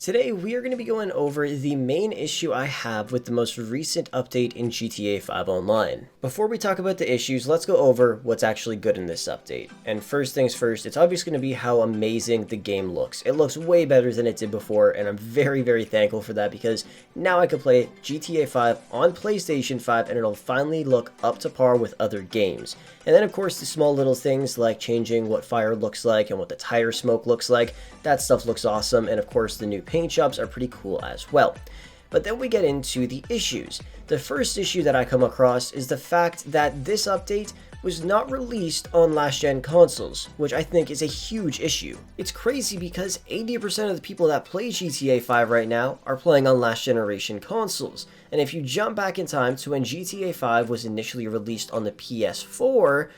Today, we are going to be going over the main issue I have with the most recent update in GTA 5 Online. Before we talk about the issues, let's go over what's actually good in this update. And first things first, it's obviously going to be how amazing the game looks. It looks way better than it did before, and I'm very, very thankful for that because now I can play GTA 5 on PlayStation 5 and it'll finally look up to par with other games. And then of course the small little things like changing what fire looks like and what the tire smoke looks like, that stuff looks awesome, and of course the new paint jobs are pretty cool as well. But then we get into the issues. The first issue that I come across is the fact that this update was not released on last-gen consoles, which I think is a huge issue. It's crazy because 80% of the people that play GTA 5 right now are playing on last-generation consoles. And if you jump back in time to when GTA 5 was initially released on the PS4,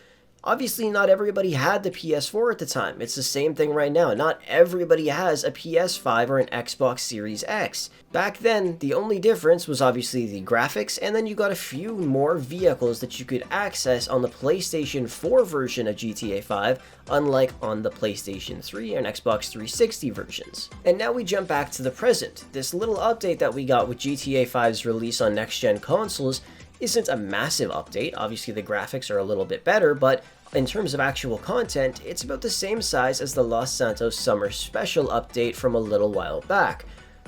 obviously not everybody had the PS4 at the time. It's the same thing right now. Not everybody has a PS5 or an Xbox Series X. Back then, the only difference was obviously the graphics, and then you got a few more vehicles that you could access on the PlayStation 4 version of GTA 5, unlike on the PlayStation 3 and Xbox 360 versions. And now we jump back to the present. This little update that we got with GTA 5's release on next-gen consoles isn't a massive update. Obviously the graphics are a little bit better, but in terms of actual content, it's about the same size as the Los Santos Summer Special update from a little while back.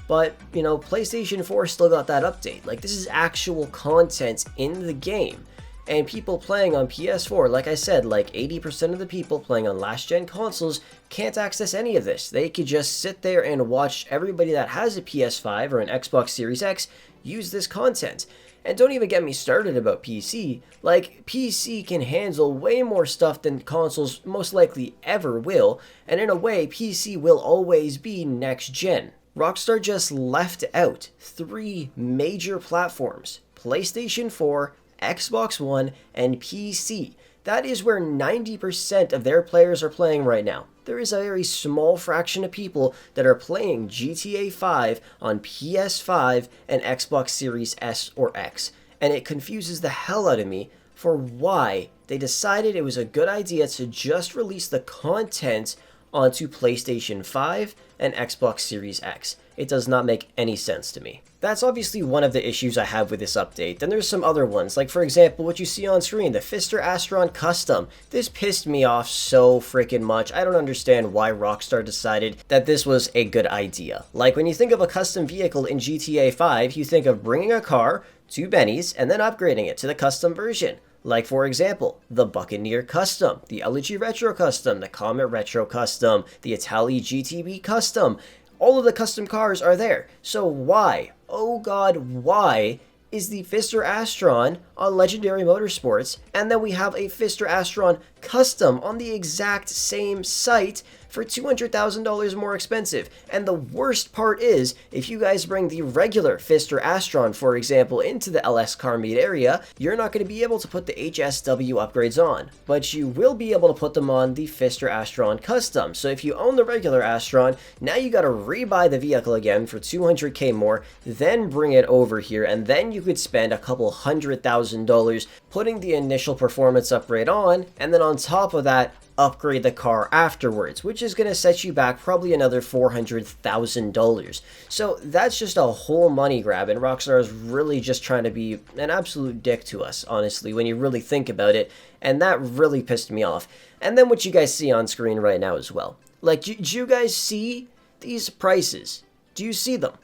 But, you know, PlayStation 4 still got that update. Like, this is actual content in the game. And people playing on PS4, like I said, like 80% of the people playing on last-gen consoles can't access any of this. They could just sit there and watch everybody that has a PS5 or an Xbox Series X use this content. And don't even get me started about PC. Like, PC can handle way more stuff than consoles most likely ever will, and in a way, PC will always be next gen. Rockstar just left out 3 major platforms: PlayStation 4, Xbox One, and PC. That is where 90% of their players are playing right now. There is a very small fraction of people that are playing GTA 5 on PS5 and Xbox Series S or X, and it confuses the hell out of me for why they decided it was a good idea to just release the content onto PlayStation 5 and Xbox Series X. It does not make any sense to me. That's obviously one of the issues I have with this update. Then there's some other ones, like for example what you see on screen, the Fister Astron Custom. This pissed me off so freaking much. I don't understand why Rockstar decided that this was a good idea. Like, when you think of a custom vehicle in GTA 5, you think of bringing a car to Benny's and then upgrading it to the custom version. Like, for example, the Buccaneer Custom, the Elegy Retro Custom, the Comet Retro Custom, the Itali GTB Custom. All of the custom cars are there. So why, oh god, why is the Fister Astron on Legendary Motorsports, and then we have a Fister Astron Custom on the exact same site for $200,000 more expensive? And the worst part is, if you guys bring the regular Fister Astron, for example, into the LS Car Meet area, you're not going to be able to put the HSW upgrades on, but you will be able to put them on the Fister Astron Custom. So if you own the regular Astron, now you got to rebuy the vehicle again for $200K more, then bring it over here, and then you could spend a couple $100,000 putting the initial performance upgrade on, and then on top of that, upgrade the car afterwards, which is going to set you back probably another $400,000. So that's just a whole money grab, and Rockstar is really just trying to be an absolute dick to us, honestly, when you really think about it, and that really pissed me off. And then what you guys see on screen right now as well. Like, do you guys see these prices? Do you see them?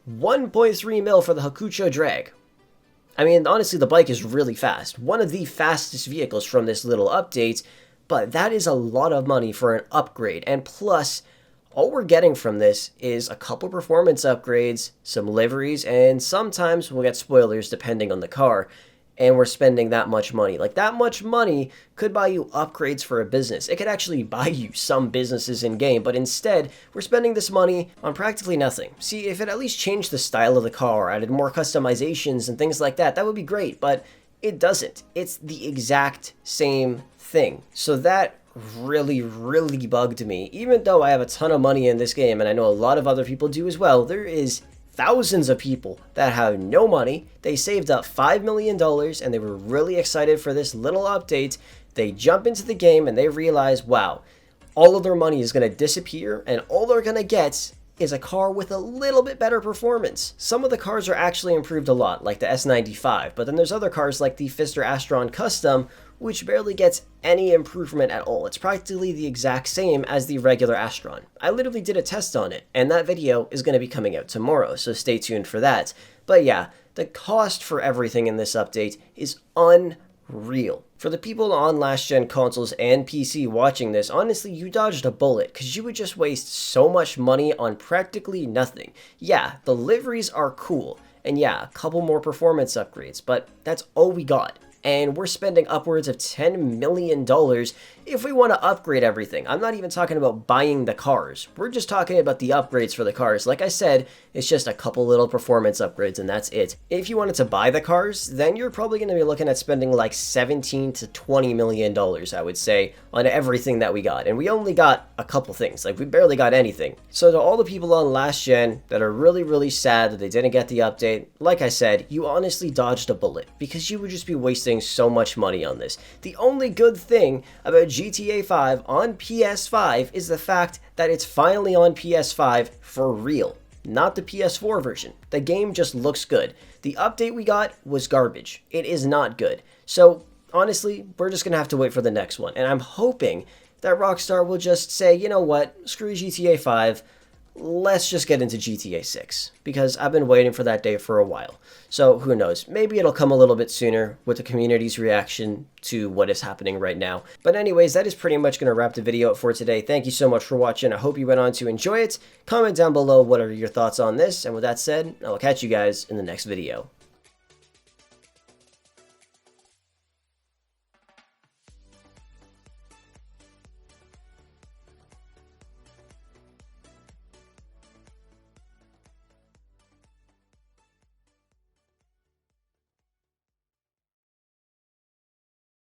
1.3 mil for the Hakucho Drag. I mean, honestly, the bike is really fast. One of the fastest vehicles from this little update, but that is a lot of money for an upgrade. And plus, all we're getting from this is a couple performance upgrades, some liveries, and sometimes we'll get spoilers depending on the car. And we're spending that much money. Like, that much money could buy you upgrades for a business. It could actually buy you some businesses in-game, but instead, we're spending this money on practically nothing. See, if it at least changed the style of the car, added more customizations and things like that, that would be great, but it doesn't. It's the exact same thing. So that really bugged me. Even though I have a ton of money in this game, and I know a lot of other people do as well, there is thousands of people that have no money. They saved up $5 million and they were really excited for this little update. They jump into the game and they realize, wow, all of their money is going to disappear and all they're going to get is a car with a little bit better performance. Some of the cars are actually improved a lot, like the S95, but then there's other cars like the Pfister Astron Custom, which barely gets any improvement at all. It's practically the exact same as the regular Astron. I literally did a test on it, and that video is going to be coming out tomorrow, so stay tuned for that. But yeah, the cost for everything in this update is unreal. For the people on last-gen consoles and PC watching this, honestly, you dodged a bullet, because you would just waste so much money on practically nothing. Yeah, the liveries are cool, and yeah, a couple more performance upgrades, but that's all we got. And we're spending upwards of $10 million if we want to upgrade everything. I'm not even talking about buying the cars. We're just talking about the upgrades for the cars. Like I said, it's just a couple little performance upgrades and that's it. If you wanted to buy the cars, then you're probably going to be looking at spending like $17 to $20 million, I would say, on everything that we got. And we only got a couple things. Like, we barely got anything. So to all the people on last gen that are really sad that they didn't get the update, like I said, you honestly dodged a bullet because you would just be wasting so much money on this. The only good thing about GTA 5 on PS5 is the fact that it's finally on PS5 for real, not the PS4 version. The game just looks good. The update we got was garbage. It is not good. So honestly, we're just gonna have to wait for the next one, and I'm hoping that Rockstar will just say, you know what, screw GTA 5, let's just get into GTA 6, because I've been waiting for that day for a while. So who knows, maybe it'll come a little bit sooner with the community's reaction to what is happening right now. But anyways, that is pretty much going to wrap the video up for today. Thank you so much for watching. I hope you went on to enjoy it. Comment down below what are your thoughts on this, and with that said, I will catch you guys in the next video.